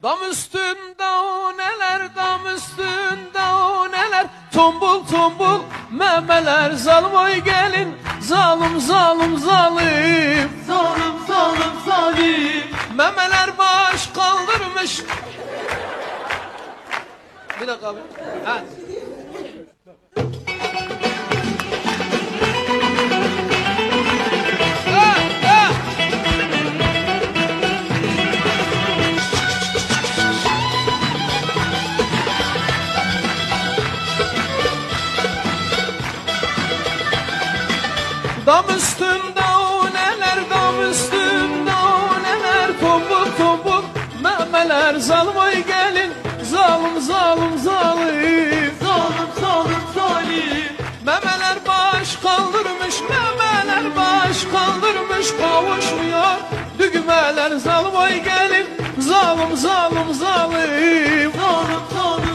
Dam üstünde o neler, dam üstünde o neler, tombul tombul memeler. Zalim oy gelin, zalim zalim zalim, Zalim zalim zalim. memeler baş kaldırmış. Bir dakika abi. Ha. Ha, ha. Dam üstünde o neler, dam üstünde o neler, tombul tombul memeler. Zalim oy gelin, zalim zalim zalim, Zalim zalim zalim. memeler baş kaldırmış, memeler baş kaldırmış. Kavuşmuyor düğmeler. Zalim oy gelin, zalim zalim zalim, Zalim zalim